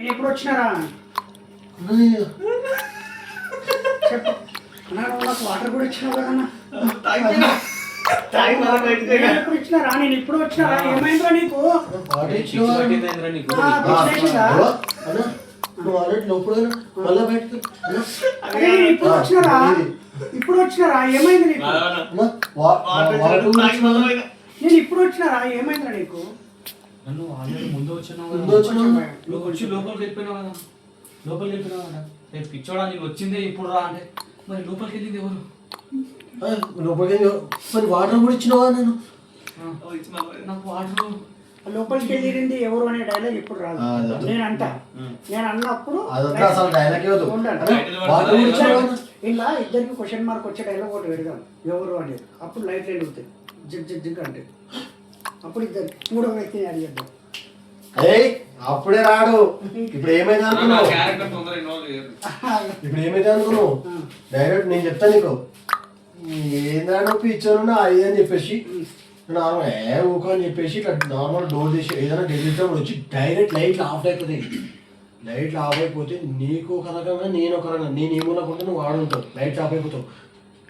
నేను ఎప్పుడు వచ్చినారా చెప్పు నాకు వాటర్ కూడా ఇచ్చినావు కదన్నా ఎప్పుడు ఇచ్చినారా నేను ఇప్పుడు వచ్చినారా ఏమైందిరా నీకు ఇప్పుడు వచ్చినారా ఇప్పుడు వచ్చినారా ఏమైంది నీకు నేను ఇప్పుడు వచ్చినారా ఏమైందిరా నీకు నన్ను ఆల్రెడీ ముందు వచ్చినావు వచ్చి లోపలికి వెళ్ళిపోయినావు కదా లోపలికి వెళ్ళిపోయినావు కదా రేపు పిచ్చోడా నీకు వచ్చిందే ఇప్పుడు రా అంటే మరి లోపలికి వెళ్ళింది ఎవరు లోపలికి మరి వాటర్ కూడా ఇచ్చినావా నేను నాకు వాటర్ లోపలికి వెళ్ళింది ఎవరు అనే డైలాగ్ ఇప్పుడు రాదు నేను అన్నప్పుడు ఇలా ఇద్దరికి క్వశ్చన్ మార్క్ వచ్చే డైలాగ్ ఒకటి పెడదాం ఎవరు అనేది అప్పుడు లైట్ వెలుగుతాయి జిగ్ జిగ్ జిగ్ అంటే అప్పుడు ఇద్దరు మూడో వ్యక్తిని అడిగేద్దాం అప్పుడే రాడు ఇప్పుడు ఏమైంది అనుకున్నావు డైరెక్ట్ నేను చెప్తా నీకు ఏందా పిచ్చోను అది అని చెప్పేసి నార్మల్ ఊకో అని చెప్పేసి ఇట్లా నార్మల్ డోర్ తీసి ఏదైనా డెలివరీ వచ్చి డైరెక్ట్ లైట్లు ఆఫ్ అయిపోతాయి లైట్లు ఆఫ్ అయిపోతే నీకు ఒక రకంగా నేను ఒక రకంగా నేను ఏమనుకుంటే నువ్వు వాడుంటావు లైట్లు ఆఫ్ అయిపోతావు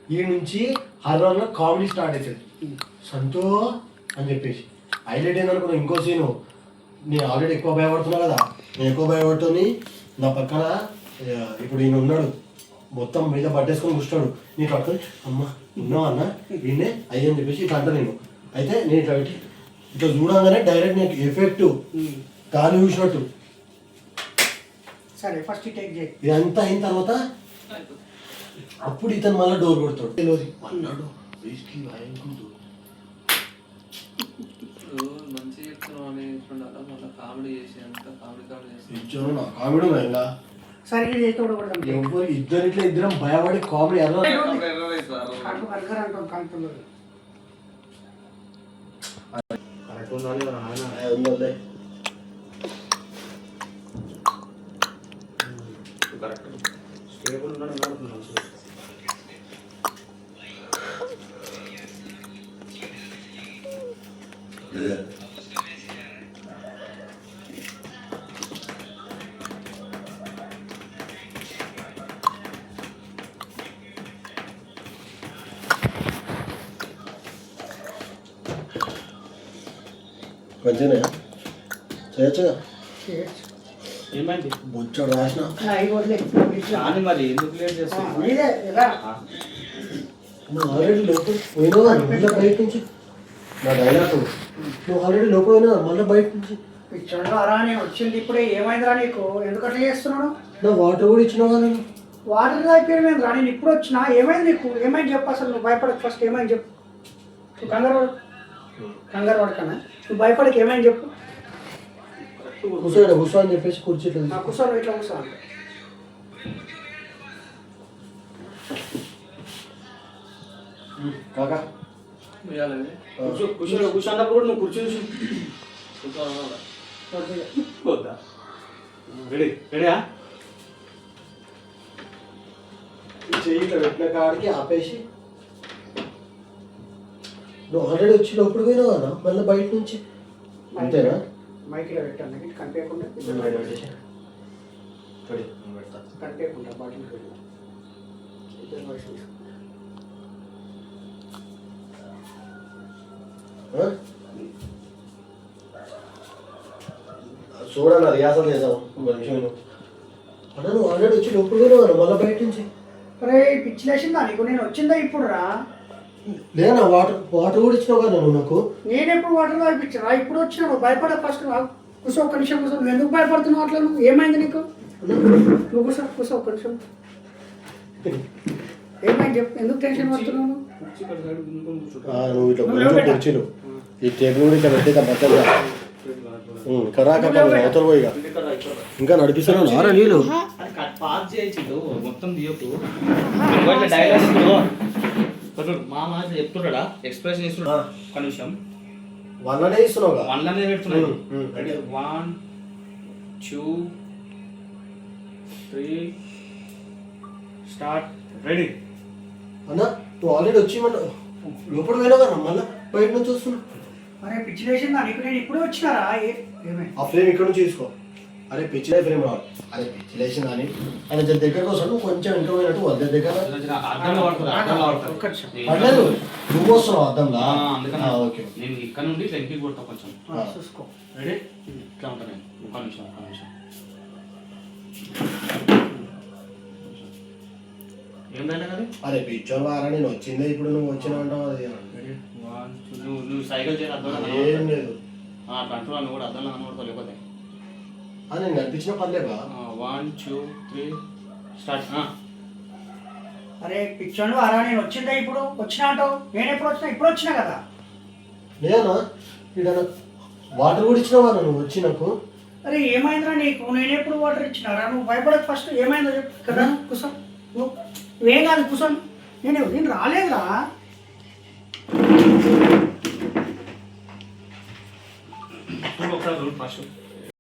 ఈ నుంచి హర్రర్లో కామెడీ స్టార్ట్ అవుతుంది సంతో అని చెప్పేసి హైలైట్ ఏందనుకున్నావు ఇంకో సీను నేను ఆల్రెడీ ఎక్కువ భయపడుతున్నా కదా నేను ఎక్కువ భయపడుతుంది నా పక్కన ఇప్పుడు ఈయన ఉన్నాడు మొత్తం మీద పట్టేసుకొని కూర్చున్నాడు నీకు పట్టుకొని అమ్మ ఉన్నావా అన్న ఈయనే అయ్యని చెప్పేసి ఇట్లా అంటా నేను అయితే నేను ఇట్లా పెట్టి ఇట్లా చూడగానే డైరెక్ట్ నీకు ఎఫెక్ట్ గాలి చూసినట్టు సరే ఫస్ట్ టేక్ చేయి ఇదంతా అయిన తర్వాత అప్పుడు ఇతను మళ్ళీ డోర్ కొడతాడు తెలియదు అన్నాడు కామెడీ ఇంకా సరే ఇద్దరిట్లో ఇద్దరం భయపడి కామెడీ మంచిగా చేయొచ్చుగా ఏమైంది బొచ్చాడు రాసిన మరి ఎందుకు లేట్ చేస్తావు నువ్వు ఆల్రెడీ లోపల పోయినావా మళ్ళీ బయట నుంచి నా డైలాగ్ నువ్వు ఆల్రెడీ లోపల పోయినావా మళ్ళీ బయట నుంచి పిచ్చోళ్ళు అరానే వచ్చింది ఇప్పుడే ఏమైందిరా నీకు ఎందుకు అట్లా చేస్తున్నాడు నా వాటర్ కూడా ఇచ్చినావా నేను వాటర్ అయిపోయింది రా నేను ఇప్పుడు వచ్చినా ఏమైంది నీకు ఏమైంది చెప్పు అసలు నువ్వు భయపడకు ఫస్ట్ ఏమైంది చెప్పు నువ్వు కంగారు పడకన్నా నువ్వు భయపడకు ఏమైంది చెప్పు కూర్చో అని చెప్పేసి కూర్చోట్లేదు కూర్చోను ఇట్లా కూర్చో కాకా కూర్చున్నప్పుడు కూడా నువ్వు కూర్చొని రెడీ రెడీయా చెయ్యి ఇట్లా పెట్టిన కాడికి ఆపేసి నువ్వు ఆల్రెడీ వచ్చి లోపల పోయినావు కదా మళ్ళీ బయట నుంచి అంతేనా మైక్లో పెట్టాను కనిపించకుండా కనిపించకుండా బాటిల్ చూడన్నా రియాసం చేద్దాం మనిషి అన్నా నువ్వు ఆల్రెడీ వచ్చి లోపల పోయినావు మళ్ళీ బయట నుంచి అరే పిచ్చి లేచిందా నీకు నేను వచ్చిందా ఇప్పుడు రా లేదా వాటర్ కూడా ఇచ్చినావు కదా నువ్వు నాకు నేను ఎప్పుడు వాటర్ తాగిపించా ఇప్పుడు వచ్చినా నువ్వు భయపడ ఫస్ట్ కూర్చో ఒక్క నిమిషం కూర్చో నువ్వు ఎందుకు భయపడుతున్నావు అట్లా నువ్వు ఏమైంది నీకు నువ్వు కూర్చో ఒక్క నిమిషం ఏమైంది చెప్పు ఎందుకు టెన్షన్ పడుతున్నావు నువ్వు ఇట్లా కొంచెం కుర్చీలు ఈ టేబుల్ కూడా ఇట్లా పెట్టేదా బట్టలుగా అవతల పోయిగా ఇంకా నడిపిస్తున్నాను ఆరా నీళ్ళు పాస్ చేయొచ్చు మొత్తం తీయకు డైలాగ్ మామ చెప్తున్నాడా ఎక్స్ప్రెషన్ ఇస్తున్నాడా ఒక నిమిషం వన్లనే ఇస్తున్నావు వన్లనే పెడుతున్నాడు 1 2 3 స్టార్ట్ రెడీ అన్న నువ్వు ఆల్రెడీ వచ్చి మన లోపల పోయినావు కదా మళ్ళీ బయట నుంచి వస్తున్నావు అరే పిచ్చి లేచిందా నీకు నేను ఇప్పుడు వచ్చినారా ఆ ఫ్రేమ్ ఇక్కడ నుంచి తీసుకో అరే పిచ్చిలే ప్రేమ రావాలి. అరే పిచ్చిలేసింది అని ఆయన దగ్గరకు వస్తాడు, నువ్వు కొంచెం ఇంకా పోయినట్టు వద్ద దగ్గర అద్దంలో పడుతుంది, అద్దంలో పడుతుంది. ఒక్క నిమిషం. పర్లేదు నువ్వు వస్తున్నావు అద్దంలా. అందుకని ఓకే నేను ఇక్కడ నుండి వెనక్కి కొడతా కొంచెం. చూసుకో. రెడీ? ఇట్లా ఉంటాను నేను. ఒక నిమిషం, ఒక నిమిషం. ఏంటంటే అది? అరే పిచ్చోడు వారా, నేను వచ్చిందే ఇప్పుడు, నువ్వు వచ్చినావు అంటావు అది. రెడీ? 1 2 నువ్వు సైకిల్ చేయాలి అద్దంలో ఏం లేదు కంట్రోల్ నువ్వు కూడా అద్దంలో కనబడతావు లేకపోతే. అని నేను కనిపించిన పర్లేదా? 1 2 3 స్టార్ట్. అరే పిచ్చోడు వారా, నేను వచ్చిందా ఇప్పుడు? వచ్చినా అంటావు. నేను ఎప్పుడు వచ్చినా? ఇప్పుడు వచ్చినా కదా. నేనా ఇక్కడ వాటర్ కూడా ఇచ్చినావా నువ్వు వచ్చి నాకు? అరే ఏమైందిరా నీకు? నేను ఎప్పుడు వాటర్ ఇచ్చినారా? నువ్వు భయపడకు, ఫస్ట్ ఏమైందో చెప్పు కదా. కూర్చో. నువ్వేం కాదు, కూర్చోను. నేను రాలేదురా. ఒకసారి ఫస్ట్